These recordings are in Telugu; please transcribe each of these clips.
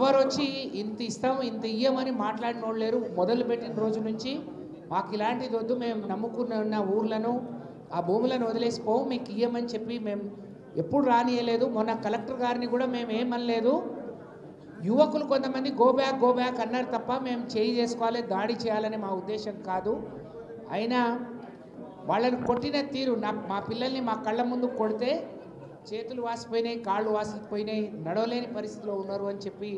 ఎవ్వరు వచ్చి ఇంత ఇస్తాం ఇంత ఇయ్యమని మాట్లాడిన వాళ్ళు లేరు. మొదలుపెట్టిన రోజు నుంచి మాకు ఇలాంటిది వద్దు, మేము నమ్ముకున్న ఊర్లను ఆ భూములను వదిలేసిపోవు, మీకు ఇయ్యమని చెప్పి మేము ఎప్పుడు రానియలేదు. మొన్న కలెక్టర్ గారిని కూడా మేము ఏమనలేదు. యువకులు కొంతమంది గో బ్యాక్ అన్నారు తప్ప మేము చేయి చేసుకోవాలి, దాడి చేయాలని మా ఉద్దేశం కాదు. అయినా వాళ్ళని కొట్టిన తీరు, మా పిల్లల్ని మా కళ్ళ ముందు కొడితే చేతులు వాసిపోయినాయి, కాళ్ళు వాసిపోయినాయి, నడవలేని పరిస్థితిలో ఉన్నారు అని చెప్పి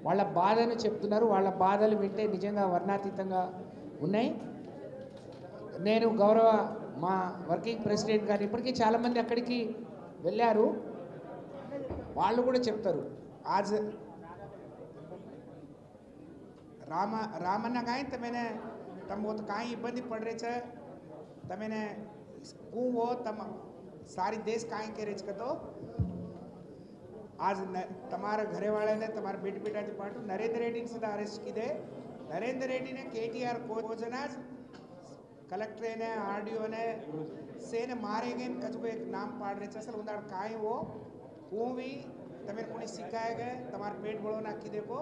వాళ్ళ బాధను చెప్తున్నారు. వాళ్ళ బాధలు వింటే నిజంగా వర్ణాతీతంగా ఉన్నాయి. నేను గౌరవ మా వర్కింగ్ ప్రెసిడెంట్ గారు ఇప్పటికీ చాలామంది అక్కడికి వెళ్ళారు, వాళ్ళు కూడా చెప్తారు. ఆజ్ रामन्ना काई तमेने तम वो तो काई इब्बंदी पड़ रहे छे तमेने कू वो तम सारी देश काई के रेच कतो आज तमारा घरे वाले ने तमारा बेटा जी पाटू नरेंद्र रेड्डी ने सदा अरेस्ट की दे. नरेंद्र रेड्डी ने केटीआर कोजनाज कलेक्टर ने आरडीओ ने से ने मारे गए कछु एक नाम पाड़ रहे छे असल उंदाड़ काई वो भी तमें कोनी सिखाए गए तमारा पेट बड़ो नाखी देखो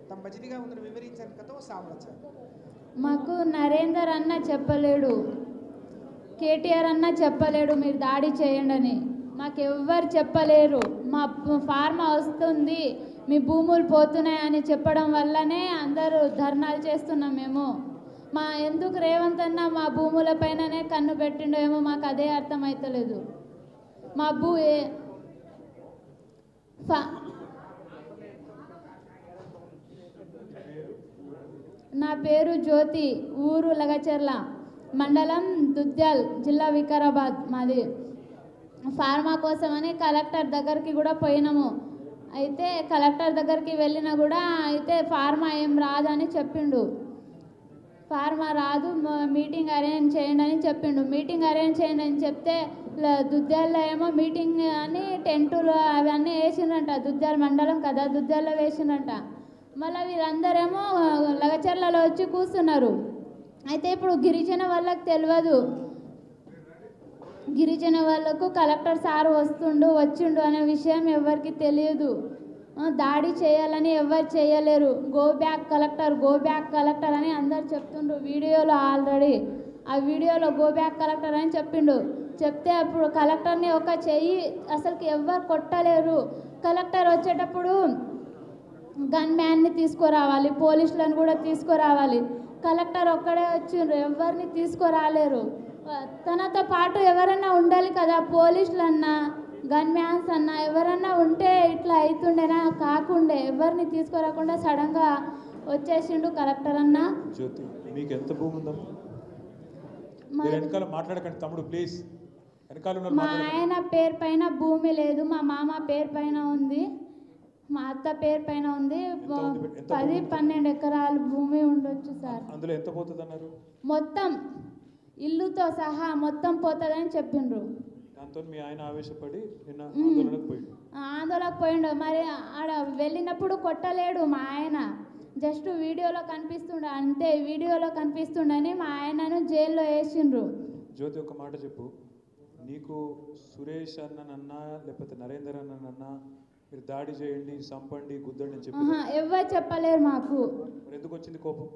तम बजरीगा उंदर विवరించని కతో సామొచ్చా. మాకు నరేందర్ అన్న చెప్పలేడు, కేటీఆర్ అన్న చెప్పలేడు మీరు దాడి చేయండి అని. మాకు ఎవ్వరు చెప్పలేరు. మా ఫార్మా వస్తుంది, మీ భూములు పోతున్నాయని చెప్పడం వల్లనే అందరూ ధర్నాలు చేస్తున్నాం మేము. ఎందుకు రేవంత్ అన్న మా భూములపైననే కన్ను పెట్టిండో ఏమో మాకు అదే అర్థమవుతలేదు. మా నా పేరు జ్యోతి, ఊరు లగచర్ల, మండలం దుద్యాల్, జిల్లా వికారాబాద్ మాది. ఫార్మా కోసమని కలెక్టర్ దగ్గరికి కూడా పోయినాము. అయితే కలెక్టర్ దగ్గరికి వెళ్ళినా కూడా అయితే ఫార్మా ఏం రాదని చెప్పిండు. ఫార్మా రాదు, మీటింగ్ అరేంజ్ చేయండి అని చెప్పిండు. మీటింగ్ అరేంజ్ చేయండి అని చెప్తే దుద్యాల్లో ఏమో మీటింగ్ అని టెంటులు అవన్నీ వేసిండ్రంట. దుద్యాల మండలం కదా, దుద్యాల్లో వేసిండ్రంట. మళ్ళీ వీళ్ళందరేమో లగచర్లలో వచ్చి కూర్చున్నారు. అయితే ఇప్పుడు గిరిజన వాళ్ళకి తెలియదు, గిరిజన వాళ్ళకు కలెక్టర్ సార్ వచ్చిండు అనే విషయం ఎవరికి తెలియదు. దాడి చేయాలని ఎవరు చేయలేరు. గో బ్యాక్ కలెక్టర్ అని అందరు చెప్తుండ్రు వీడియోలో. ఆల్రెడీ ఆ వీడియోలో గో బ్యాక్ కలెక్టర్ అని చెప్పిండు. చెప్తే అప్పుడు కలెక్టర్ని ఒక చెయ్యి అసలుకి ఎవరు కొట్టలేరు. కలెక్టర్ వచ్చేటప్పుడు గన్ మ్యాన్ని తీసుకురావాలి, పోలీసులను కూడా తీసుకురావాలి. కలెక్టర్ ఒక్కడే వచ్చిండ్రు, ఎవరిని తీసుకురాలేరు. తనతో పాటు ఎవరన్నా ఉండాలి కదా, పోలీసులన్నా గన్ మ్యాన్స్ అన్నా ఎవరన్నా ఉంటే ఇట్లా అవుతుండేనా, కాకుండే ఎవరిని తీసుకురాకుండా సడన్గా వచ్చేసిండు కలెక్టర్ అన్న. జ్యోతి, మీకు ఎంత భూమి ఉందమ్మా? వెనకాల మాట్లాడకండి తమ్ముడు ప్లీజ్. మా ఆయన పేరు పైన భూమి లేదు, మా మామ పేరు పైన ఉంది, మా అత్త పేరు పైన ఉంది. 10-12 ఎకరాల భూమి ఉండొచ్చు సార్. అందులో ఎంత పోతుంది అన్నారు? మొత్తం ఇల్లుతో సహా మొత్తం పోతుందని చెప్పిండ్రు. దాంతో మీ ఆయన ఆవేశపడి నిన్న ఆందోళనకు పోయిండు. మరి ఆడ వెళ్ళినప్పుడు కొట్టలేడు మా ఆయన, జస్ట్ వీడియోలో కనిపిస్తుండ అంతే. వీడియోలో కనిపిస్తుండని మా ఆయనను జైల్లో వేసిండ్రు. జ్యోతి, ఒక మాట చెప్పు, నీకు సురేష్ అన్ననన్నా లేకపోతే నరేందర్ అన్ననన్నా మీరు దాడి చేయండి, సంపండి, గుద్దండి అని చెప్పి ఎవరు చెప్పలేరు మాకు. మరి ఎందుకు వచ్చింది కోపం?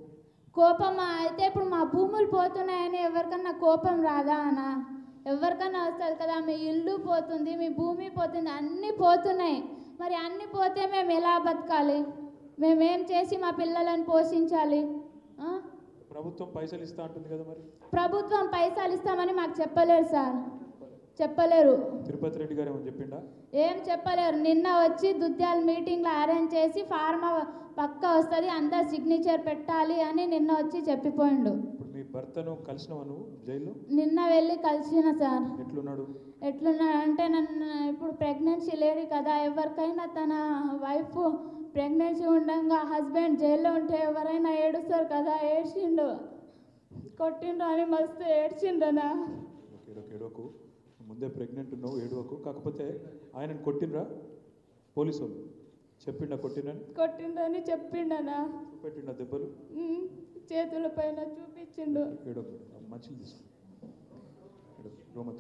కోపం అయితే ఇప్పుడు మా భూములు పోతున్నాయని ఎవరికన్నా కోపం రాదా అన్న? ఎవరికన్నా వస్తుంది కదా. మీ ఇల్లు పోతుంది, మీ భూమి పోతుంది, అన్నీ పోతున్నాయి. మరి అన్నీ పోతే మేము ఎలా బతకాలి? మేమేం చేసి మా పిల్లలను పోషించాలి? ప్రభుత్వం పైసలు ఇస్తా అంటుంది కదా, మరి ప్రభుత్వం పైసలు ఇస్తామని మాకు చెప్పలేరు సార్, చెప్పలేరు. తిరుపతి రెడ్డి గారు ఏమని చెప్పిండా? ఏం చెప్పలేరు. నిన్న వచ్చి దుద్యాల మీటింగ్లో అరేంజ్ చేసి ఫార్మా పక్క వస్తుంది, అందరు సిగ్నేచర్ పెట్టాలి అని నిన్న వచ్చి చెప్పిపోయిండు. ఇప్పుడు మీ భర్తను కలిసినవా నువ్వు జైల్లో? నిన్న వెళ్ళి కలిసిన సార్. ఎట్లున్నాడు అంటే నన్ను ఇప్పుడు ప్రెగ్నెన్సీ లేడు కదా, ఎవరికైనా తన వైఫ్ ప్రెగ్నెన్సీ ఉండగా హస్బెండ్ జైల్లో ఉంటే ఎవరైనా ఏడుస్తారు కదా, ఏడ్చిండు, కొట్టిండ్రు అని మస్తు ఏడ్చిండనా. ఏడవకు, ముందే ప్రెగ్నెంట్ ఉన్నావు, ఏడవకు. కాకపోతే ఆయనను కొట్టిండ్రా పోలీసు వాళ్ళు? చెప్పిండా కొట్టిండని చెప్పిండనా? పెట్టిండా దెబ్బలు? చేతుల పైన చూపించిండు. ఏడవకు, మంచిది తీసుకో. रोमत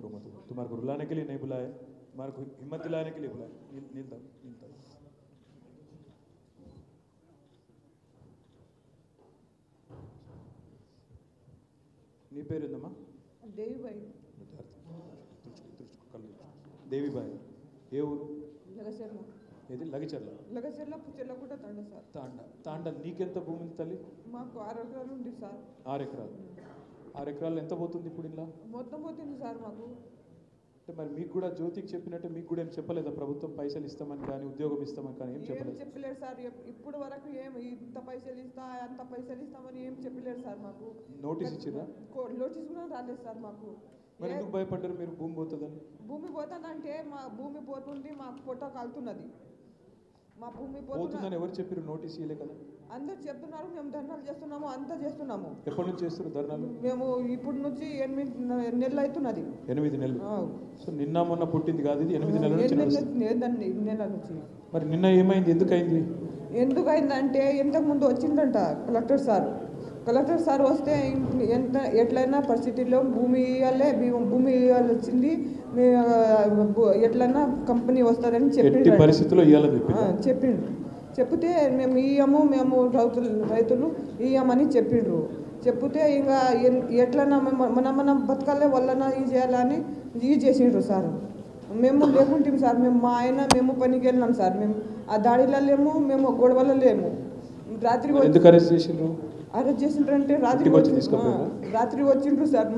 तुम्हारे को रुलाने के लिए नहीं बुलाया, तुम्हारे को हिम्मत दिलाने के लिए बुलाया. नील నీ పేరేందమ్మా? దేవిబాయి. దేవిబాయి. ఏ ఊరు? లగచర్ల. ఏది? లగచర్ల. లగచర్ల పుచ్చర్లగుట్ట తాండ సార్. తాండ. నీకెంత భూమి ఉంది తల్లి? మాకు 6 ఎకరాలు ఉంది సార్. 6 ఎకరాలు. 6 ఎకరాలు ఎంత పోతుంది ఇప్పుడు ఇలా? మొత్తం పోతుంది సార్ మాకు. అంటే మరి మీకు కూడా జ్యోతికి చెప్పినట్టు మీకు కూడా ఏం చెప్పలేదా ప్రభుత్వం పైసలు ఇస్తామని కానీ ఉద్యోగం ఇస్తామని కానీ ఏం చెప్పలేదు? చెప్పలేరు సార్. ఇప్పుడు వరకు ఇంత పైసలు ఇస్తా అంత పైసలు ఇస్తామని ఏం చెప్పలేరు సార్ మాకు. నోటీస్ ఇచ్చిరా? నోటీస్ కూడా రాలేదు సార్ మాకు. మరి ఎందుకు భయపడ్డారు మీరు భూమి పోతుందని? భూమి పోతుందంటే మా భూమి పోతుంది, మాకు పొట్ట కాలుతున్నది. మా భూమి పోతుందని ఎవరు చెప్పారు? నోటీస్ ఇవ్వలే కదా? అందరు చెప్తున్నారు. మేము ధర్నాలు చేస్తున్నాము, అంతా చేస్తున్నాము. ఎప్పటి నుంచి చేస్తారు ధర్నాలు? మేము ఇప్పుడు నుంచి 8 నెలలు అవుతున్నది. 8 నెలలు. సో నిన్న మొన్న పుట్టింది కాదు ఇది, 8 నెలల నుంచి. నెల నుంచి. మరి నిన్న ఏమైంది? ఎందుకైంది? ఎందుకైందంటే ఇంతకుముందు వచ్చిందంట కలెక్టర్ సార్ వస్తే ఎట్లయినా పరిస్థితుల్లో భూమి ఇవ్వాలి వచ్చింది, ఎట్లయినా కంపెనీ వస్తుందని చెప్పిండు. చెప్తే మేము ఇయ్యము, మేము రైతులు ఇయ్యమని చెప్పిండ్రు. చెప్తే ఇంకా ఎట్లన్నా మనం బతకాలే వల్లన ఇది చేయాలని ఇది చేసిండ్రు సార్. మేము లేకుంటాం సార్. మేము పనికి వెళ్ళినాం సార్. మేము ఆ దాడిలో లేము, మేము గొడవలో లేము. రాత్రి అరెస్ట్ చేసిండ్రంటే రాత్రి వచ్చిండ్రు సార్.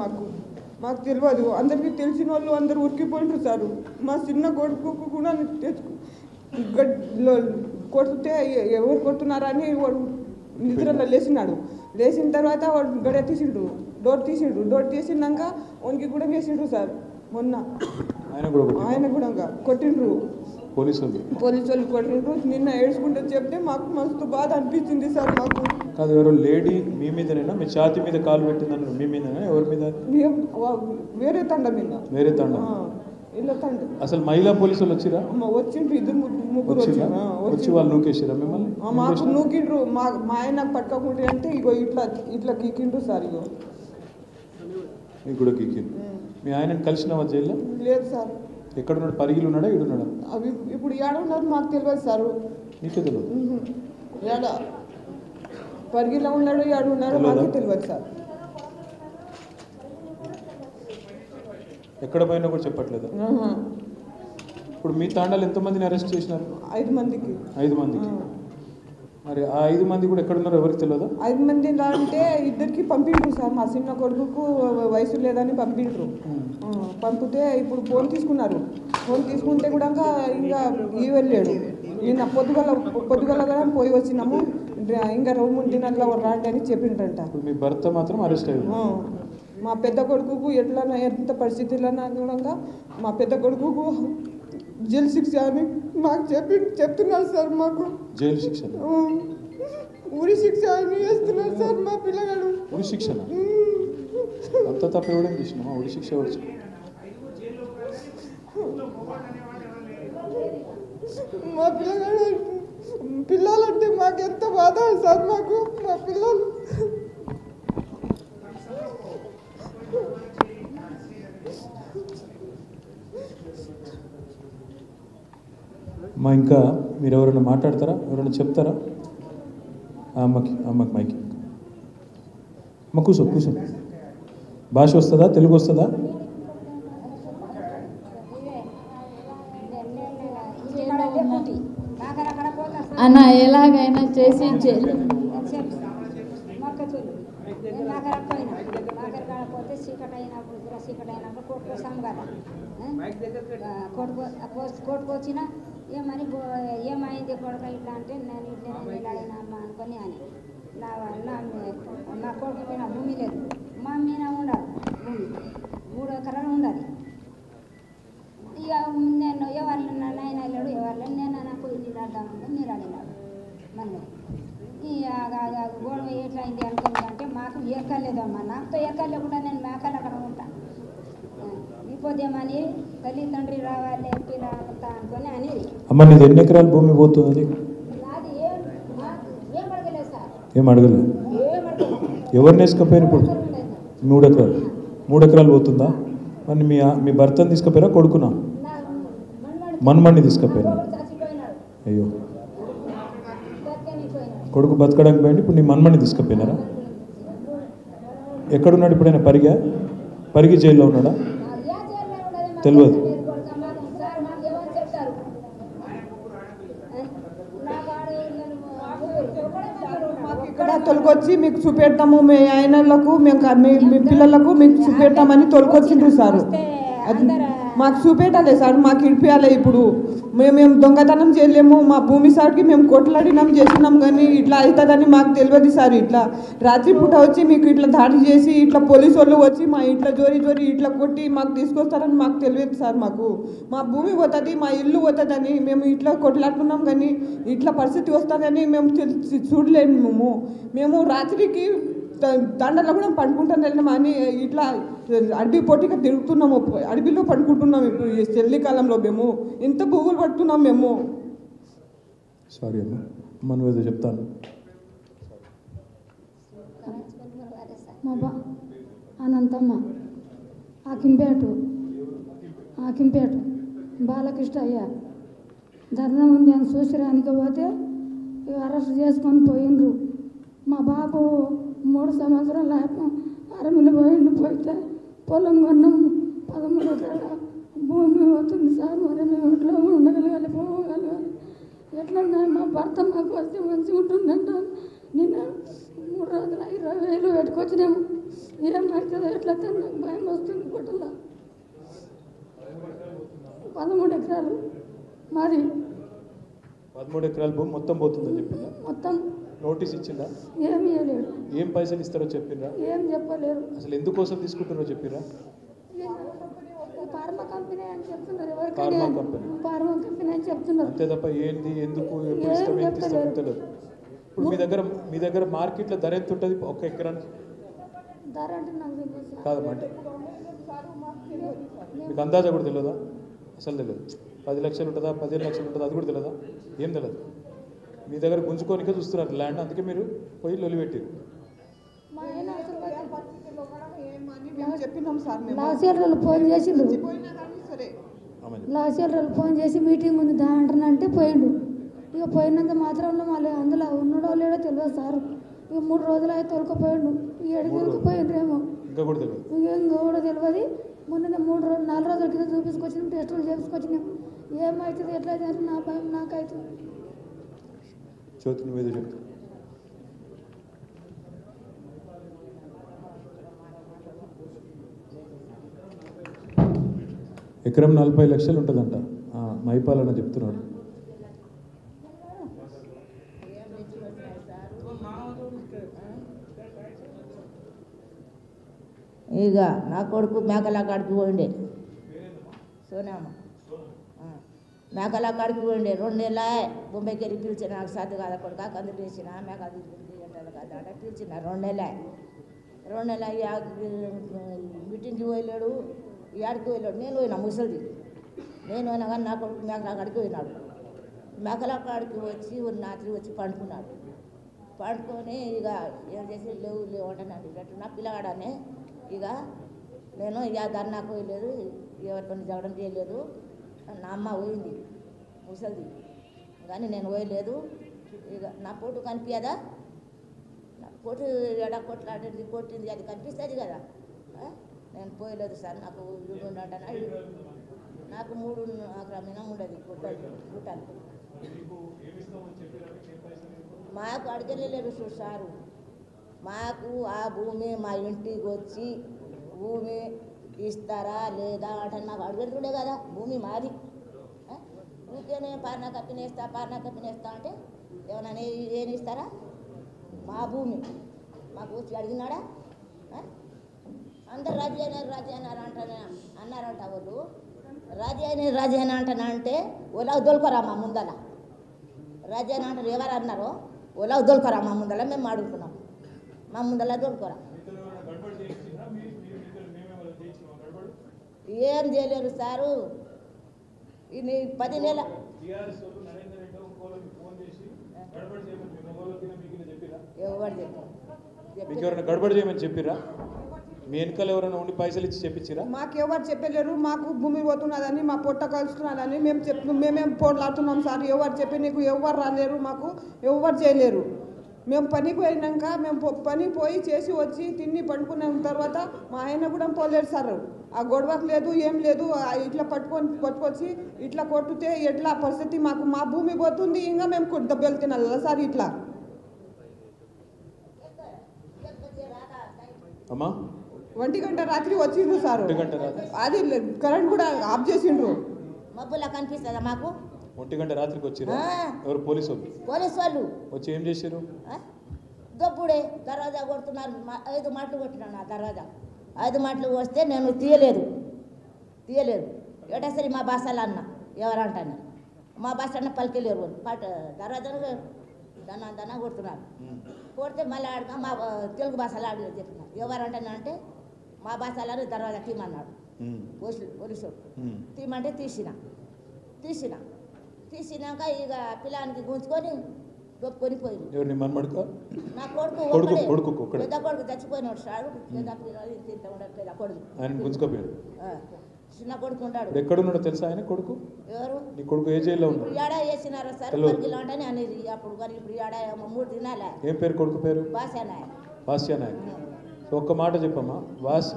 మాకు తెలియదు. అందరికీ తెలిసిన వాళ్ళు అందరు ఉరికిపోయిండ్రు సార్. మా చిన్న కొడుకు కూడా కొడితే ఎవరు కొడుతున్నారని వాడు నిద్రలో లేచిన తర్వాత వాడు గడ తీసిండ్రు, డోర్ తీసినాక వానికి కూడా వేసిండ్రు సార్. మొన్న ఆయన కూడా కొట్టిండ్రు, పోలీసు వాళ్ళు కొట్టిండ్రు. నిన్న ఏడ్చుకుంటే చెప్తే మాకు మస్తు బాధ అనిపించింది సార్. మాకు కాదు, ఎవరో లేడీ మీ మీదనైనా మీ ఛాతి మీద కాలు పెట్టిందన్నారు. మీ మీదనే? ఎవరి మీద? వేరే తండ మీద. వేరే తండ. అసలు మహిళా పోలీసులు వచ్చిరా? వచ్చిండ్రు, 2-3 వచ్చి వాళ్ళు నూకేసిరా మిమ్మల్ని? మాకు నూకిండ్రు. మా ఆయన పట్టుకుంటే అంటే ఇగో ఇట్లా గీకిండ్రు సార్. ఇగో మీకు కూడా గీకిండ్రు. మీ ఆయన కలిసినావా జైల్లో? లేదు సార్. ఎక్కడున్నాడు? పరిగిలు ఉన్నాడా, ఈడున్నాడా? అవి ఇప్పుడు ఏడున్నారు మాకు తెలియదు సార్. నీకే తెలియదు? పరిగిలో ఉన్నాడు, ఏడున్నాడు మాకు తెలియదు సార్. ఎక్కడ పోయినా కూడా చెప్పట్లేదు. ఇప్పుడు మీ తాండాలు ఎంతమందిని అరెస్ట్ చేసినారు? 5 మందికి. 5 మందికి. మరి ఆ 5 మంది కూడా ఎక్కడున్నారో ఎవరికి తెలియదా? 5 మంది అంటే 2కి పంపిండ్రు సార్. మా చిన్న కొడుకుకు వయసు లేదని పంపిండ్రు. పంపితే ఇప్పుడు ఫోన్ తీసుకున్నారు. ఫోన్ తీసుకుంటే కూడా ఇంకా వెళ్ళాడు. నిన్న పొద్దుగల పోయి వచ్చినాము, ఇంకా 2-3 దినాల్లో రాండి అని చెప్పిండ్రంట. మీ భర్త మాత్రం అరెస్ట్ అయ్యాడు. మా పెద్ద కొడుకుకు ఎంత పరిస్థితులన్నా కూడా మా పెద్ద కొడుకుకు జైలు శిక్ష అని మాకు చెప్తున్నారు సార్. మాకు జైలు శిక్ష, ఉరి శిక్ష అని వేస్తున్నారు సార్ మా పిల్లగాడు. ఉరి శిక్ష? అంత తప్ప ఎవడేం చేసినా ఉరి శిక్ష వచ్చి? మా పిల్లలంటే మాకు ఎంత బాధ సార్. మాకు మా పిల్లలు ఇంకా మీరు ఎవరైనా మాట్లాడతారా? ఎవరైనా చెప్తారా? అమ్మకి మైకి. అమ్మ కూర్చో. భాష వస్తుందా? తెలుగు వస్తుందా? అన్న ఎలాగైనా చేసి కోర్టుకు వచ్చినా ఏమైంది కొడుక ఇట్లా అంటే నేను ఇట్లా అడిగినమ్మా అనుకొని అని నా కొడుకు మీద భూమి లేదు, మా మీద ఉండాలి భూమి 3 ఎకరాలు ఉండాలి. ఇక నేను ఎవరు నాయన వెళ్ళాడు, ఎవరు నేను నాకు ఇల్లు అడ్డామని మీరు అడిగినాడు. మళ్ళీ గొడవ ఎట్లయింది అనుకుందంటే మాకు ఎక్కలేదమ్మా, నాతో ఎక్కలేకుండా నేను మేకలు అక్కడ ఉంటాను. ఇపోదేమని తల్లి తండ్రి రావాలి పిల్లలంతా అనుకొని అనేది. అమ్మ నీది ఎన్ని ఎకరాల భూమి పోతుంది? నాది ఏం అడగలేదు సార్. ఏం అడగలేదు? ఎవరిని వేసుకపోయారు ఇప్పుడు? 3 ఎకరాలు. 3 ఎకరాలు పోతుందా? మరి మీ భర్తను తీసుకుపోయారా కొడుకునా? మన్మణ్ణి తీసుకుపోయినా? అయ్యో, కొడుకు బతకడానికి పోయింది, ఇప్పుడు నీ మన్మణ్ణి తీసుకుపోయినారా? ఎక్కడున్నాడు ఇప్పుడైనా? పరిగి జైల్లో ఉన్నాడా? తెలియదు. ఇక్కడ తొలగొచ్చి మీకు చూపెడతాము, మీ ఆయనలకు మీ పిల్లలకు మీకు చూపెడతామని తొలగొచ్చిండ్రు సార్. మాకు చూపెట్టాలి సార్, మాకు ఇడిపియాలి. ఇప్పుడు మేము దొంగతనం చేయలేము, మా భూమి సార్కి మేము కొట్లాడినాం చేసినాం, కానీ ఇట్లా అవుతుందని మాకు తెలియదు సార్. ఇట్లా రాత్రిపూట వచ్చి మీకు ఇట్లా దాడి చేసి ఇట్లా పోలీసు వాళ్ళు వచ్చి మా ఇంట్లో జోరి ఇట్లా కొట్టి మాకు తీసుకొస్తారని మాకు తెలియదు సార్. మాకు మా భూమి పోతుంది, మా ఇల్లు పోతుందని మేము ఇట్లా కొట్లాడుకున్నాం, కానీ ఇట్లా పరిస్థితి వస్తుందని మేము చూడలేము. మేము రాత్రికి దండలో కూడా పండుకుంటాను వెళ్ళినాం అని ఇట్లా అడవి పొట్టిగా తిరుగుతున్నాము, అడవిలో పండుకుంటున్నాం. ఇప్పుడు ఈ చలికాలంలో మేము ఇంత పువ్వులు పడుతున్నాం మేము. సారీ అమ్మ, మనం ఏదో చెప్తాను. మా అనంతమ్మ ఆకింపేట బాలకృష్ణ అయ్యా ధర్నా ఉంది అని చూసిరానికి పోతే అరెస్ట్ చేసుకొని పోయిండ్రు. మా బాబు 3 సంవత్సరాల అరమిలు పోయితే పొలం కొన్నాం, 13 ఎకరాల భూమి అవుతుంది సార్. మరి మేము ఇంట్లో ఉండగలగాలి, పోగలగాలి. ఎట్లా మా భర్త మాకు వస్తే మంచిగా ఉంటుందంట. నిన్న 3 రోజులు 20,000 పెట్టుకొచ్చినాము. ఏమవుతుందో ఎట్లా నాకు భయం వస్తుంది. గుట్టలో 13 ఎకరాలు మాది. 13 ఎకరాల భూమి మొత్తం పోతుందని చెప్పిందా? మొత్తం నోటీస్ ఇచ్చిందా? ఏమి ఇవ్వలేడు. ఏం పైసలు ఇస్తారో చెప్పిర్రా? ఏం చెప్పలేరు. అసలు ఎందుకోసం తీసుకుంటారో చెప్పిర్రా? ఫార్మా కంపెనీ అని చెప్తున్నారు. ఫార్మా ఎవరికైనా కంపెనీ. ఫార్మా కంపెనీ అని చెప్తున్నారు. అంతే తప్ప ఏంది, ఎందుకు, ఎప్పుడు ఇస్తాం, ఎంత ఇస్తామో తెలియదు. ఇప్పుడు మీ దగ్గర మార్కెట్లో ధర ఎంత ఉంటుంది ఒక ఎకరానికి? ధర అంటే నాకు తెలియదు కాదమ్మా, అంటే మీకు అందాజా కూడా తెలియదా? అసలు తెలియదు. 10 లక్షలు ఉంటుందా, 15 లక్షలు ఉంటుందా, అది కూడా తెలియదా? ఏం తెలియదు. మీ దగ్గర గుంజుకోనికే చూస్తున్నారు ల్యాండ్, అందుకే మీరు పోయి లొలిపెట్టారు. మా ఆయన చెప్పినాం సార్. లాసేళ్ళు ఫోన్ చేసిండు. లాసేళ్ళు ఫోన్ చేసి మీటింగ్ ఉంది దా అంటానంటే పోయిండు. ఇక పోయినంత మాత్రంలో మళ్ళీ అందులో ఉన్నాడో లేడో తెలియదు సార్. ఇక 3 రోజులు అయితే తొలకపోయిండు. ఈ ఎడికి పోయిండ్రేమో ఇంకా కూడా తెలియదు. ఇంకా కూడా తెలియదు. మొన్న 4 రోజుల కింద చూపించుకొచ్చినాం, టెస్టులు చేపించుకొచ్చినాం. ఏమవుతుంది ఎట్లా అంటే నా భయం నాకైతుంది. జ్యోతి నువ్వేదో చెప్తా. ఎకరం 40 లక్షలు ఉంటుందంట మైపాలన్న చెప్తున్నాడు. ఇక నా కొడుకు మేకల కాడికి పోయిండే, సోనామ మేకల కాడికి పోయిండే. 2 నెలల బొంబాయికి వెళ్ళి పిలిచిన, నాకు సాధ్య కాదా కొడుకు కందులు వేసిన మేకలు కదా అంటే పిలిచిన. 2 నెలల మీటింగ్కి పోయలేడు, ఏడికి పోయలేడు. నేను పోయినా ముసలిది, నేను పోయినా కానీ నా కొడుకు మేకల కాడికి పోయినాడు. మేకల కాడికి వచ్చి రాత్రి వచ్చి పండుకున్నాడు. పండుకొని ఇక ఏం చేసి లేవు అంటానండి. నా పిల్లగాడనే ఇక నేను ధర్నాకు పోయలేదు, ఎవరితో జగడం చేయలేదు. నా అమ్మ పోయింది ముసలిది, కానీ నేను పోయలేదు. ఇక నా పొట్టు కనిపించదా? నా పొట్టు ఎడ కొట్లాడింది కొట్టింది అది కనిపిస్తుంది కదా. నేను పోయలేదు సార్, నాకు ఇల్లు ఉండటనా, నాకు 3 ఎకరాల ఉండదు గుట్టాలు. మాకు అడగలేదు సారు. మాకు ఆ భూమి మా ఇంటికి వచ్చి భూమి ఇస్తారా లేదా అంటే మాకు అడుగుతుండే కదా. భూమి మాది, ఊరికేనే పాలనా కప్పినేస్తా అంటే ఏమన్నా ఏమి ఇస్తారా? మా భూమి మాకు వచ్చి అడిగినాడా? అందరు రాజీ అయినారు అన్నారంట వాళ్ళు. రాజీ అయినా అంటానంటే ఓలా దొలకరా మా ముందల. రాజీ అయినా అంటారు ఎవరు అన్నారో ఓలా దొలకరా మా ముందల. మేము అడుగుతున్నాం, మా ముందల దొలకరా. ఏం చేయలేరు సారు. ఇది 10 నెలల ఎవరు గడబడి చేయమని చెప్పిరా? మీ వెనకాల ఎవరైనా ఉండి పైసలు ఇచ్చి చెప్పించిరా? మాకెవరు చెప్పలేరు. మాకు భూమి పోతున్నదని, మా పొట్ట కలుస్తున్నదని మేమేం పోట్లాడుతున్నాం సార్. ఎవరు చెప్పి నీకు ఎవరు రాలేరు, మాకు ఎవరు చేయలేరు. మేము పనికి పోయినాక మేము పని పోయి చేసి వచ్చి తిని పండుకున్న తర్వాత మా ఆయన కూడా పోలేడు సార్. ఆ గొడవకు లేదు ఏం లేదు, ఇట్లా పట్టుకొచ్చి ఇట్లా కొట్టితే ఎట్లా పరిస్థితి, మాకు మా భూమి పోతుంది, ఇంకా మేము దెబ్బలు తినాలి సార్. ఇట్లా అమ్మా 1 గంట రాత్రి వచ్చిండ్రు సార్. అది కరెంట్ కూడా ఆఫ్ చేసిండ్రు. మబ్బులా కనిపిస్తుందా మాకు? 1 గంట రాత్రికి వచ్చిరా? ఎవరు? పోలీసు వాళ్ళు వచ్చి ఏం చేశారు? దొప్పుడే దర్వాజా కొడుతున్నారు. 5 మాటలు కొట్టినాను. ఆ దర్వాజా 5 మాటలు వస్తే నేను తీయలేదు. ఏటా సరే మా భాషలు అన్న ఎవరంటాను, మా భాష అన్న పలికెళ్ళారు. వాళ్ళు దర్వాజాను దన్నా కొడుతున్నారు. కొడితే మళ్ళీ మా తెలుగు భాషలో అడిగి చెప్పినారు. ఎవరంటాను అంటే మా భాషలో దర్వాజా తీమన్నాడు పోలీసు. తీమంటే తీసినాక ఇక పిల్లానికి గుంజుకొని దొప్పుకొని పోయింది. నా కొడుకు పెద్ద కొడుకు చచ్చిపోయినాడు సార్. పెద్ద కొడుకు ఆయన గుంజుకోపోయాడు. చిన్న కొడుకు ఉన్నాడు. ఎక్కడున్నాడో తెలుసా ఆయన కొడుకు? ఎవరు? నీ కొడుకు ఏ జైల్లో ఉన్నాడు? ఇప్పుడు ఏడా వేసినారా సార్ అని అనేది అప్పుడు. కానీ ఇప్పుడు ఏడా 3 దినాలే. ఏం పేరు కొడుకు పేరు? భాస్యా నాయక్. ఒక్క మాట చెప్పమ్మా,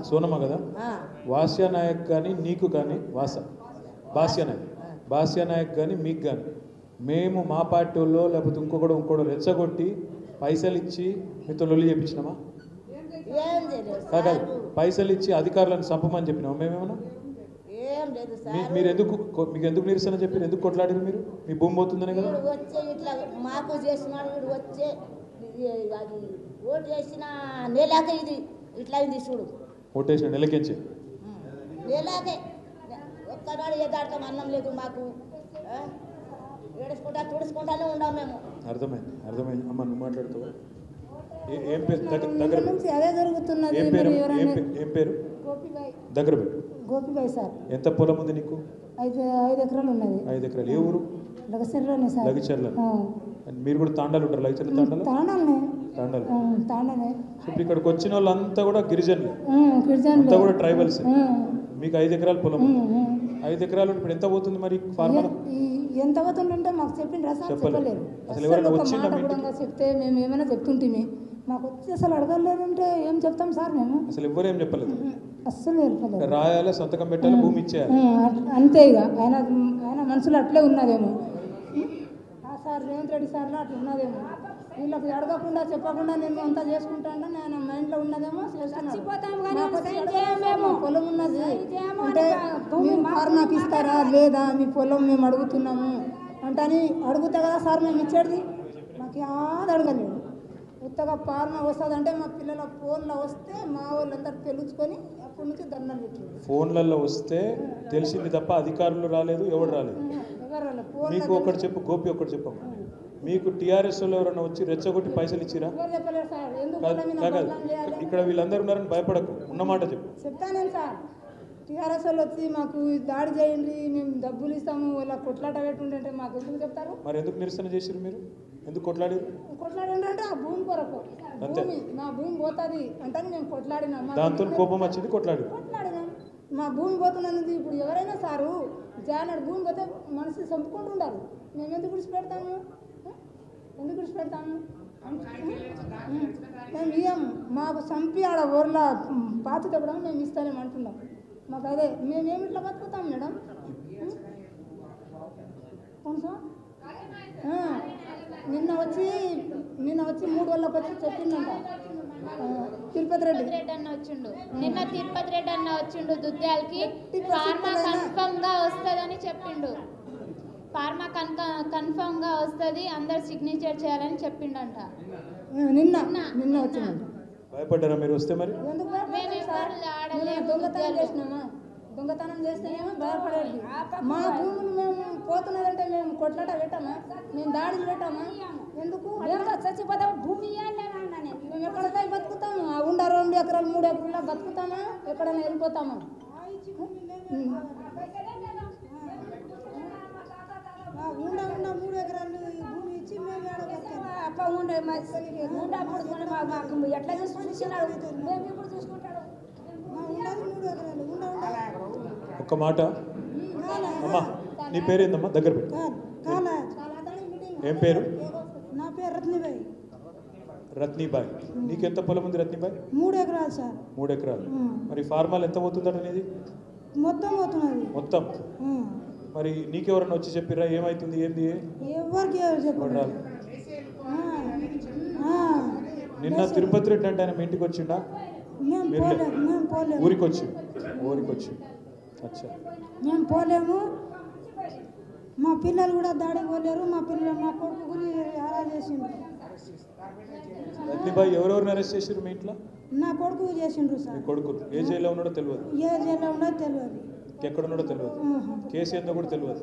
సోనమ్మ కదా, వాస్య నాయక్ కానీ నీకు కానీ భాస్య నాయక్ కానీ మీకు కానీ మేము మా పార్టీ వాళ్ళు లేకపోతే ఇంకోటి రెచ్చగొట్టి పైసలు ఇచ్చి మీతో లొల్లి చేయించినామా? కాదు, పైసలు ఇచ్చి అధికారులను చంపమని చెప్పినామా మేమేమన్నా? మీకు ఎందుకు నిరసన చెప్పారు? ఎందుకు కొట్లాడారు మీరు? మీ భూమి పోతుందనే కదా. ఇట్లా మాకు చేసినాడు వచ్చే అది ఓటు వేసిన నెలాక ఇది ఇట్లా అయింది చూడు. ఓటేసిన నెలకించి నెలాకే ఒక్కనాడు ఏదాడతాం అన్నం లేదు మాకు. ఏడుచుకుంటా తుడుచుకుంటానే ఉన్నాం మేము. అర్థమైంది. అమ్మ నువ్వు మాట్లాడుతావా? ఏం పేరు? దగ్గర అదే జరుగుతున్నది. ఏం పేరు? దగ్గర పెట్టు. గోపిబాయ్ సార్. ఎంత పొలం ఉంది నీకు? 5 ఎకరాలు ఉన్నది. 5 ఎకరాలు. ఏ ఊరు? లగచర్ల. మీరు కూడా తాండాలు ఉంటారు? లగచర్ల తాండాలు. ఇక్కడికి వచ్చిన వాళ్ళంతా కూడా గిరిజనులు, అంతా కూడా ట్రైబల్స్. మీకు 5 ఎకరాల పొలం. 5 ఎకరాలు ఇప్పుడు ఎంత పోతుంది మరి ఫార్మర్? ఎంత పోతుంటే మాకు చెప్పిండ్రా సార్? చెప్పలేదు. అసలు ఎవరైనా వచ్చిందా? చెప్తే మేము ఏమైనా చెప్తుంటే మాకు వచ్చి అసలు అడగలేదంటే ఏం చెప్తాం సార్ మేము? అసలు ఎవరేం చెప్పలేదు. అస్సలు చెప్పలేదు. రాయాలి, సంతకం పెట్టాలి, భూమి ఇచ్చేయాలి, అంతే. ఇక ఆయన మనసులో అట్లే ఉన్నదేమో సార్. రేవంత్ రెడ్డి సార్లో అట్లా ఉన్నదేమో. వీళ్ళకి అడగకుండా చెప్పకుండా నేను అంతా చేసుకుంటాను నేను మైండ్లో ఉన్నదేమో. పొలం ఉన్నది అంటే నాకు ఇస్తారా లేదా? మీ పొలం మేము అడుగుతున్నాము అంటే అని అడుగుతా కదా సార్ మేము ఇచ్చేది. మాకు యాది అడగలేదు. ఉత్తగా పాలన వస్తుంది అంటే మా పిల్లల ఫోన్లో వస్తే మా వాళ్ళందరూ తెలుసుకొని అప్పటి నుంచి దండాలు పెట్టింది. ఫోన్లలో వస్తే తెలిసింది తప్ప అధికారులు రాలేదు, ఎవరు రాలేదు. మీకు ఒకటి చెప్పు గోపి, ఒకటి చెప్పు, మీకు టీఆర్ఎస్ వాళ్ళు ఎవరైనా వచ్చి రెచ్చగొట్టి పైసలు ఇచ్చిరా? ఇక్కడ వీళ్ళందరూ ఉన్నారని భయపడకు, ఉన్నమాట చెప్పు. చెప్తాను సార్. టీఆర్ఎస్ వాళ్ళు వచ్చి మాకు దాడి చేయండి, మేము డబ్బులు ఇస్తాము, వాళ్ళ కొట్లాట పెట్టుంటే మాకు ఎందుకు చెప్తారు? మరి ఎందుకు నిరసన చేసారు మీరు? ఎందుకు కొట్లాడారు? కొట్లాడంటే ఆ భూమి కొరకు. మా భూమి పోతుంది అంటే మేము కొట్లాడినాం. దాంతో కోపం వచ్చింది, కొట్లాడినాం. మా భూమి పోతున్నందుకు ఇప్పుడు ఎవరైనా సారు జానాడు భూమి పోతే మనిషి చంపుకుంటూ ఉండాలి. మేము ఎందుకు విడిచిపెడతాము? మేము ఇయ్యం. మాకు చంపి ఆడ ఊర్లో పాతితే కూడా మేము ఇస్తామేమంటున్నాం. మాకు అదే మేమేమి ఇట్లా బతుకుతాం మేడం. కొంచెం నిన్న వచ్చి 3 వాళ్ళకి వచ్చి చెప్పిందంట తిరుపతి రెడ్డి అన్న వచ్చిండు. నిన్న తిరుపతి రెడ్డి అన్న వచ్చిండు దుద్యాలకి. ఫార్మా కన్ఫర్మ్ గా వస్తుందని చెప్పిండు. ఫార్మా కన్ఫర్మ్ గా వస్తుంది, అందరు సిగ్నేచర్ చేయాలని చెప్పిండంట. నిన్న వచ్చిందంట. భయపడ్డారా మీరు వస్తే? మరి దొంగతనం చేస్తేనేమో భయపడేది. మా భూములు మేము పోతున్నదంటే మేము కొట్లాట పెట్టామా? మేము దాడులు పెట్టామా? ఎందుకు చచ్చిపోతాం? భూమి మేము ఎక్కడైనా బతుకుతాము. ఉండ 2 ఎకరాలు 3 ఎకరాలు బతుకుతామా? ఎక్కడైనా వెళ్ళిపోతామా? ఉండ 3 ఎకరాలు భూమి ఇచ్చి మేము ఎట్లా చూసుకుంటున్నాడు? మేము ఇప్పుడు చూసుకుంటాడు. ఒక్క మాట అమ్మా, నీ పేరేందమ్మా? దగ్గర పెట్టు. ఏం పేరు? నా పేరు రత్నబాయి. రత్నీబాయ్, నీకెంత పొలం ఉంది రత్నీబాయ్? 3 ఎకరాలు సార్. 3 ఎకరాలు. మరి ఫార్మాల్ ఎంత పోతుందట అనేది? మొత్తం పోతున్నది మొత్తం. మరి నీకెవరన్నా వచ్చి చెప్పిరా ఏమైతుంది ఏంది? ఎవరికి చెప్పారు. నిన్న తిరుపతి రెడ్డి అంటే ఆయన మీ ఇంటికి వచ్చిండా? ఊరికి వచ్చి అచ్చా మేము పోలేము. మా పిల్లలు కూడా దాడికి పోలేరు. మా కొడుకు గురించి అలా చేసిండ్రు. రత్నీబాయ్ ఎవరెవరిని అరెస్ట్ చేసారు మీ ఇంట్లో? నా కొడుకు చేసిండ్రు సార్. మీ కొడుకు ఏ జైల్లో ఉన్నాడో తెలియదు? ఏ జైల్లో ఉన్నాడో తెలియదు. ఎక్కడ ఉన్నాడో తెలియదు. కేసు ఏందో కూడా తెలియదు.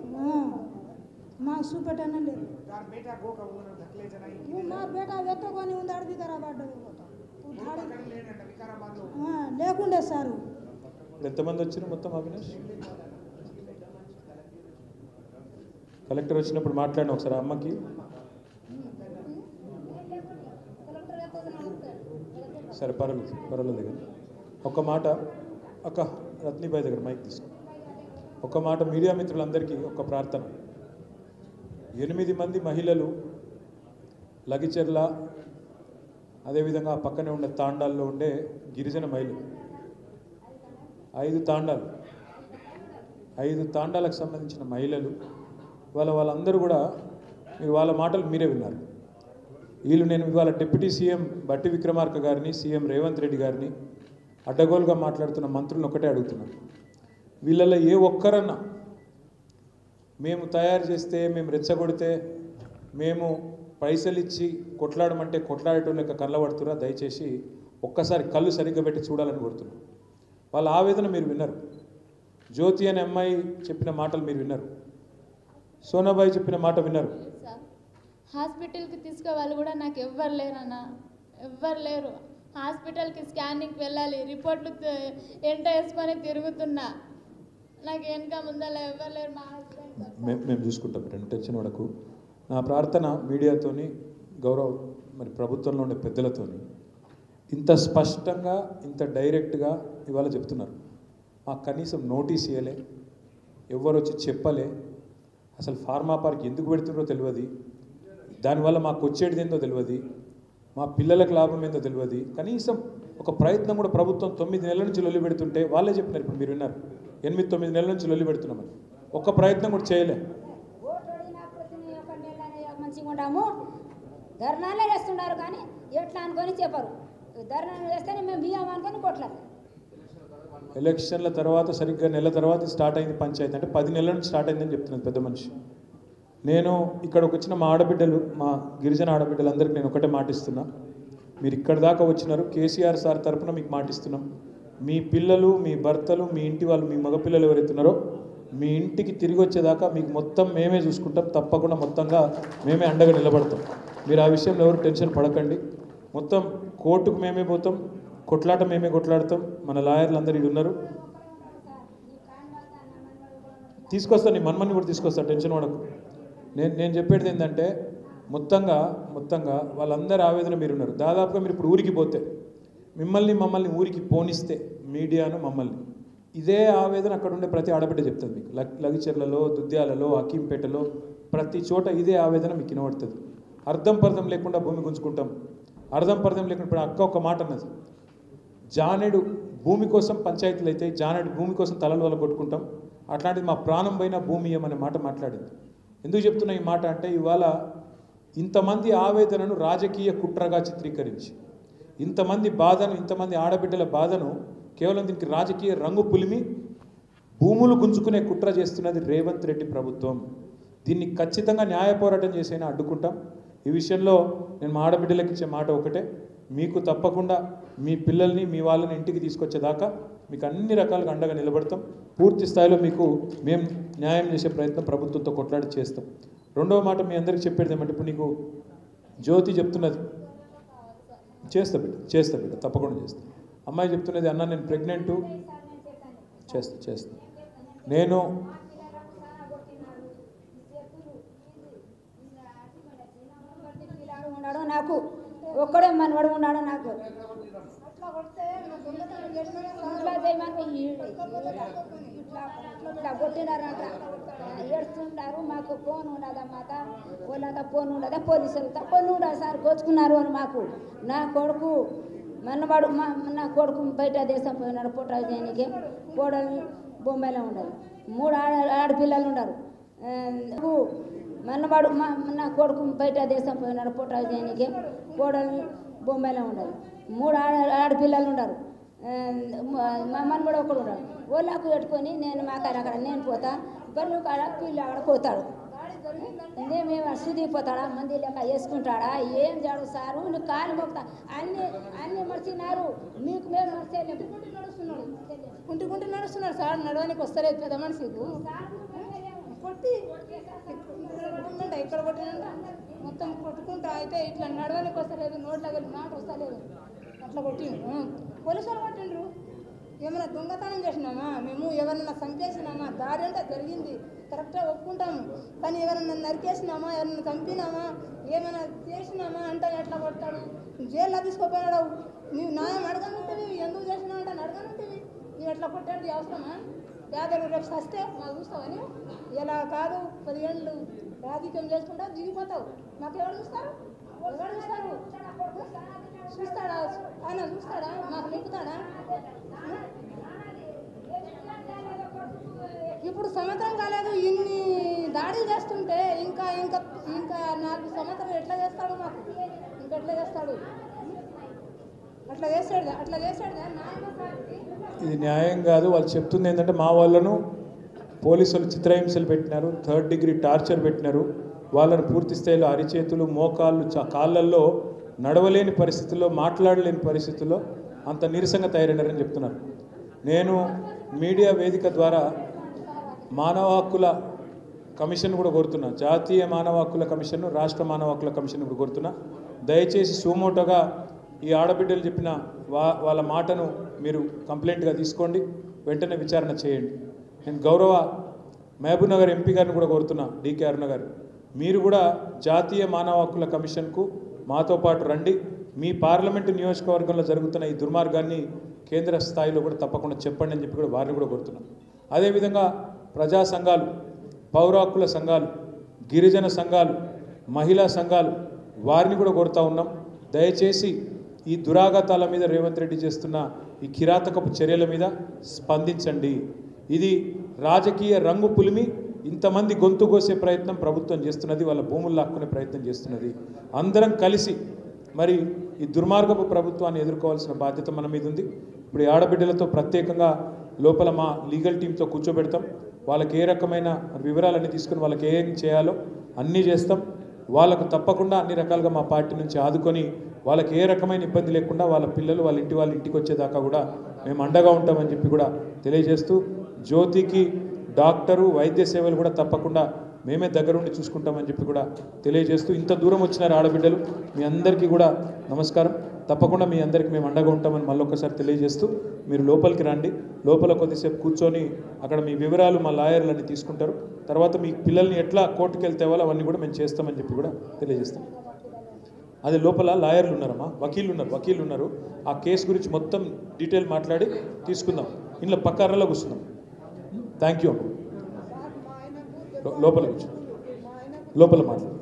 మాకు చూపెట్టనే లేదు. మా బేట వెతుకొని ఉంది అడవి కరాబడ్డది లేకుండే సార్. ఎంతమంది వచ్చారు మొత్తం అవినాష్? కలెక్టర్ వచ్చినప్పుడు మాట్లాడిన ఒకసారి అమ్మకి. సరే పర్వాలేదు దగ్గర ఒక మాట అక్క రత్నీబాయ్ దగ్గర మైక్ తీసుకో. ఒక మాట మీడియా మిత్రులందరికీ ఒక ప్రార్థన. 8 మంది మహిళలు లగిచెర్ల అదేవిధంగా పక్కనే ఉండే తాండాల్లో ఉండే గిరిజన మహిళలు 5 తాండాలు 5 తాండాలకు సంబంధించిన మహిళలు వాళ్ళందరూ కూడా మీరు వాళ్ళ మాటలు మీరే విన్నారు. వీళ్ళు నేను ఇవాళ డిప్యూటీ సీఎం బట్టి విక్రమార్క గారిని, సీఎం రేవంత్ రెడ్డి గారిని, అడ్డగోలుగా మాట్లాడుతున్న మంత్రులను ఒకటే అడుగుతున్నాను. వీళ్ళల్లో ఏ ఒక్కరన్నా మేము తయారు చేస్తే, మేము రెచ్చగొడితే, మేము పైసలు ఇచ్చి కొట్లాడమంటే కొట్లాడేటోళ్ళు లెక్క కళ్ళబడుతురా? దయచేసి ఒక్కసారి కళ్ళు సరిగ్గా పెట్టి చూడాలని కోరుతున్నాం. వాళ్ళ ఆవేదన మీరు విన్నారు. జ్యోతి అనే అమ్మాయి చెప్పిన మాటలు మీరు విన్నారు. సోనాబాయి చెప్పిన మాట విన్నారు. హాస్పిటల్కి తీసుకోవాలి కూడా నాకు ఎవ్వరు లేరన్నా, ఎవ్వరు లేరు. హాస్పిటల్కి స్కానింగ్కి వెళ్ళాలి, రిపోర్ట్లు ఎంట వేసుకొని తిరుగుతున్నా. నాకు వెనక ముందర ఎవ్వరు లేరు. మా హస్బెండ్ మేము చూసుకుంటాం, టెన్షన్ పడకు. నా ప్రార్థన మీడియాతోని, మరి ప్రభుత్వంలో ఉండే పెద్దలతోని ఇంత స్పష్టంగా, ఇంత డైరెక్ట్గా ఇవాళ చెప్తున్నారు. మాకు కనీసం నోటీస్ ఇవ్వలే, ఎవరు వచ్చి చెప్పలే, అసలు ఫార్మా పార్క్ ఎందుకు పెడుతున్నారో తెలియదు, దానివల్ల మాకు వచ్చేది ఏందో తెలియదు, మా పిల్లలకు లాభం ఏందో తెలియదు. కనీసం ఒక ప్రయత్నం కూడా ప్రభుత్వం 9 నెలల నుంచి లొల్లి పెడుతుంటే వాళ్ళే చెప్పినారు. ఇప్పుడు మీరు విన్నారు 8-9 నెలల నుంచి లొల్లి పెడుతున్నామని. ఒక్క ప్రయత్నం కూడా చేయలే. మంచిగా ఉంటాము, ధర్నాలే చేస్తున్నారు కానీ ఎట్లా అనుకొని చెప్పరు. ధర్నాలు చేస్తేనే మేము బియ్యం అనుకొని కొట్లాలి. ఎలక్షన్ల తర్వాత సరిగ్గా నెల తర్వాత స్టార్ట్ అయింది పంచాయతీ. అంటే 10 నెలల నుంచి స్టార్ట్ అయిందని చెప్తున్నాను పెద్ద మనిషి. నేను ఇక్కడికి వచ్చిన మా ఆడబిడ్డలు, మా గిరిజన ఆడబిడ్డలందరికీ నేను ఒకటే మాటిస్తున్నా. మీరు ఇక్కడి దాకా వచ్చినారు, కేసీఆర్ సార్ తరఫున మీకు మాటిస్తున్నాం. మీ పిల్లలు, మీ భర్తలు, మీ ఇంటి వాళ్ళు, మీ మగపిల్లలు ఎవరైతున్నారో మీ ఇంటికి తిరిగి వచ్చేదాకా మీకు మొత్తం మేమే చూసుకుంటాం. తప్పకుండా మొత్తంగా మేమే అండగా నిలబడతాం. మీరు ఆ విషయంలో ఎవరు టెన్షన్ పడకండి. మొత్తం కోర్టుకు మేమే పోతాం, కొట్లాట మేమే కొట్లాడతాం. మన లాయర్లు అందరూ ఇటు ఉన్నారు. తీసుకొస్తాను, నీ మన్మని కూడా తీసుకొస్తాను, టెన్షన్ పడకు. నేను చెప్పేది ఏంటంటే మొత్తంగా వాళ్ళందరూ ఆవేదన మీరున్నారు. దాదాపుగా మీరు ఇప్పుడు ఊరికి పోతే మమ్మల్ని ఊరికి పోనిస్తే మీడియాను మమ్మల్ని ఇదే ఆవేదన అక్కడ ఉండే ప్రతి ఆడబిడ్డ చెప్తుంది మీకు. లగిచెర్లలో, దుద్యాలలో, అకీంపేటలో ప్రతి చోట ఇదే ఆవేదన మీకు వినబడుతుంది. అర్థం పర్థం లేకుండా భూమి గుంజుకుంటాం, అర్థం పర్థం లేకుండా. ఇప్పుడు అక్క ఒక మాట అన్నది, జానెడు భూమి కోసం పంచాయతీలు అయితే జానెడు భూమి కోసం తలలు వల్ల కొట్టుకుంటాం, అట్లాంటిది మా ప్రాణం పైన భూమి ఇయ్యమనే మాట మాట్లాడింది. ఎందుకు చెప్తున్నా ఈ మాట అంటే ఇవాళ ఇంతమంది ఆవేదనను రాజకీయ కుట్రగా చిత్రీకరించి, ఇంతమంది బాధను, ఇంతమంది ఆడబిడ్డల బాధను కేవలం దీనికి రాజకీయ రంగు పులిమి భూములు గుంజుకునే కుట్ర చేస్తున్నది రేవంత్ రెడ్డి ప్రభుత్వం. దీన్ని ఖచ్చితంగా న్యాయ పోరాటం చేసైనా అడ్డుకుంటాం. ఈ విషయంలో నేను మా ఆడబిడ్డలకు ఇచ్చే మాట ఒకటే, మీకు తప్పకుండా మీ పిల్లల్ని, మీ వాళ్ళని ఇంటికి తీసుకొచ్చేదాకా మీకు అన్ని రకాలుగా అండగా నిలబడతాం. పూర్తి స్థాయిలో మీకు మేము న్యాయం చేసే ప్రయత్నం ప్రభుత్వంతో కొట్లాడి చేస్తాం. రెండవ మాట మీ అందరికీ చెప్పేది ఏమంటే, ఇప్పుడు నీకు జ్యోతి చెప్తున్నది, చేస్తా బిడ్డ తప్పకుండా చేస్తా. అమ్మాయి చెప్తున్నది, అన్న నేను ప్రెగ్నెంటు, చేస్తా. నేను నాకు ఒక్కడే మనవాడు ఉన్నాడు. నాకు ఇట్లా కొట్టినారంట ఏడుస్తుంటారు. మాకు ఫోన్ ఉండదమ్మా వాళ్ళంతా ఫోన్ ఉండదా, పోలీసులతో ఫోన్ ఉండదు సార్ గోచుకున్నారు అని మాకు. నా కొడుకు మన్నవాడు నా కొడుకు బయట దేశం పోయినాడు పుట్ట చేయడానికి. కోడలు బొంబాయిలో ఉండదు. 3 ఆడపిల్లలు ఉన్నారు. మన్నవాడు నా కొడుకు బయట దేశం పోయినాడు పుట్ట చేయడానికి. కోడలు బొంబాయిలో ఉండదు. 3 ఆడపిల్లలు ఉన్నారు. మా మన్నవాడు ఒకడు ఉన్నాడు. ఓలాకు పెట్టుకొని నేను మా కాడ అక్కడ నేను పోతా, బర్రెలు కాడ పిల్లి అక్కడ పోతాడు. మేము సుదిపోతాడా, మంది లెక్క వేసుకుంటాడా, ఏం జాడు సారు నువ్వు కాలు మొక్తా అన్నీ మర్చినారు. మీకు మేము మర్చేయలేము. కుంటి నడుస్తున్నాడు సార్, నడవడానికి వస్తలేదు పెద్ద మనిషికు. కొట్టి ఇక్కడ కొట్టినంట మొత్తం కొట్టుకుంటా అయితే ఇట్లా నడవడానికి వస్తలేదు, నోట్లోకి వెళ్ళి మాట వస్తలేదు. అట్లా కొట్టిండ్రు. పోలీసు వాళ్ళు కొట్టిండ్రు. ఏమైనా దొంగతనం చేసినామా మేము, ఎవరన్నా చంపేసినామా, దారి అంటే జరిగింది కరెక్ట్గా ఒప్పుకుంటాము. కానీ ఎవరన్నా నరికేసినామా, ఎవరన్నా చంపినామా, ఏమైనా చేసినామా అంటే ఎట్లా కొడతాడు. జైల్లో తీసుకోపోయాడు. నువ్వు న్యాయం అడగనుంటేవి, ఎందుకు చేసినావు అంటే అడగనుంటేవి. నువ్వు ఎట్లా కొట్టాడు అవసరమా? పేదలు రేపు వస్తే మాకు చూస్తావని. ఇలా కాదు 10 ఏళ్ళు రాజకీయం చేసుకుంటా దిగిపోతావు. మాకు ఎవరు చూస్తారు? ఎవరు చూస్తారు? చూస్తాడా? ఆయన చూస్తాడా? మాకు నింపుతాడా? ఇప్పుడు సంవత్సరం కాలేదు, ఇన్ని దాడులు చేస్తుంటే ఇంకా ఇంకా ఇంకా 4 సంవత్సరాలు ఎట్లా చేస్తాడు మాకు? ఇంకెట్లా చేస్తాడు? అట్లా చేస్తాడు. ఇది న్యాయం కాదు. వాళ్ళు చెప్తుంది ఏంటంటే మా వాళ్ళను పోలీసులు చిత్రహింసలు పెట్టినారు, 3rd డిగ్రీ టార్చర్ పెట్టినారు. వాళ్ళను పూర్తి స్థాయిలో అరిచేతులు, మోకాళ్ళు, కాళ్ళల్లో నడవలేని పరిస్థితుల్లో, మాట్లాడలేని పరిస్థితుల్లో అంత నీరసంగా తయారైనారని చెప్తున్నారు. నేను మీడియా వేదిక ద్వారా మానవ హక్కుల కమిషన్ కూడా కోరుతున్నా. జాతీయ మానవ హక్కుల కమిషన్, రాష్ట్ర మానవ హక్కుల కమిషన్ కూడా కోరుతున్నా. దయచేసి సుమోటోగా ఈ ఆడబిడ్డలు చెప్పిన వాళ్ళ మాటను మీరు కంప్లైంట్గా తీసుకోండి, వెంటనే విచారణ చేయండి. నేను గౌరవ మహబూబ్ నగర్ ఎంపీ గారిని కూడా కోరుతున్నా, డికే అరుణ గారు, మీరు కూడా జాతీయ మానవ హక్కుల కమిషన్కు మాతో పాటు రండి. మీ పార్లమెంటు నియోజకవర్గంలో జరుగుతున్న ఈ దుర్మార్గాన్ని కేంద్ర స్థాయిలో కూడా తప్పకుండా చెప్పండి అని చెప్పి కూడా వారిని కూడా కోరుతున్నాం. అదేవిధంగా ప్రజా సంఘాలు, పౌర హక్కుల సంఘాలు, గిరిజన సంఘాలు, మహిళా సంఘాలు, వారిని కూడా కోరుతూ ఉన్నాం. దయచేసి ఈ దురాఘాతాల మీద రేవంత్ రెడ్డి చేస్తున్న ఈ కిరాతకపు చర్యల మీద స్పందించండి. ఇది రాజకీయ రంగు పులిమి ఇంతమంది గొంతు కోసే ప్రయత్నం ప్రభుత్వం చేస్తున్నది, వాళ్ళ భూములు లాక్కునే ప్రయత్నం చేస్తున్నది. అందరం కలిసి మరి ఈ దుర్మార్గపు ప్రభుత్వాన్ని ఎదుర్కోవాల్సిన బాధ్యత మన మీద ఉంది. ఇప్పుడు ఈ ఆడబిడ్డలతో ప్రత్యేకంగా లోపల మా లీగల్ టీంతో కూర్చోబెడతాం. వాళ్ళకి ఏ రకమైన వివరాలన్నీ తీసుకుని వాళ్ళకి ఏం చేయాలో అన్నీ చేస్తాం. వాళ్ళకు తప్పకుండా అన్ని రకాలుగా మా పార్టీ నుంచి ఆదుకొని వాళ్ళకి ఏ రకమైన ఇబ్బంది లేకుండా వాళ్ళ పిల్లలు వాళ్ళ ఇంటికి వచ్చేదాకా కూడా మేము అండగా ఉంటామని చెప్పి కూడా తెలియజేస్తూ, జ్యోతికి డాక్టరు వైద్య సేవలు కూడా తప్పకుండా మేమే దగ్గరుండి చూసుకుంటామని చెప్పి కూడా తెలియజేస్తూ, ఇంత దూరం వచ్చినారు ఆడబిడ్డలు, మీ అందరికీ కూడా నమస్కారం. తప్పకుండా మీ అందరికీ మేము అండగా ఉంటామని మళ్ళొక్కసారి తెలియజేస్తూ, మీరు లోపలికి రండి. లోపల కొద్దిసేపు కూర్చొని అక్కడ మీ వివరాలు మా లాయర్లన్నీ తీసుకుంటారు. తర్వాత మీ పిల్లల్ని ఎట్లా కోర్టుకు వెళ్తే వాళ్ళు అవన్నీ కూడా మేము చేస్తామని చెప్పి కూడా తెలియజేస్తాం. అదే లోపల లాయర్లు ఉన్నారమ్మా, వకీళ్ళు ఉన్నారు. ఆ కేసు గురించి మొత్తం డీటెయిల్ మాట్లాడి తీసుకుందాం. ఇంట్లో పక్క అర్రలో కూర్చుందాం. Thank you. లోపల కూర్చో, లోపల మాట్లాడు.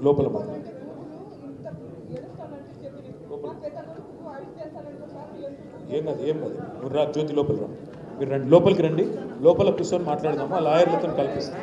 ఏం కాదు. నువ్వు రా జ్యోతి, లోపల రా. మీరు రండి, లోపలికి రండి. లోపల కూర్చొని మాట్లాడదాము. ఆ లాయర్లతో కల్పిస్తాం.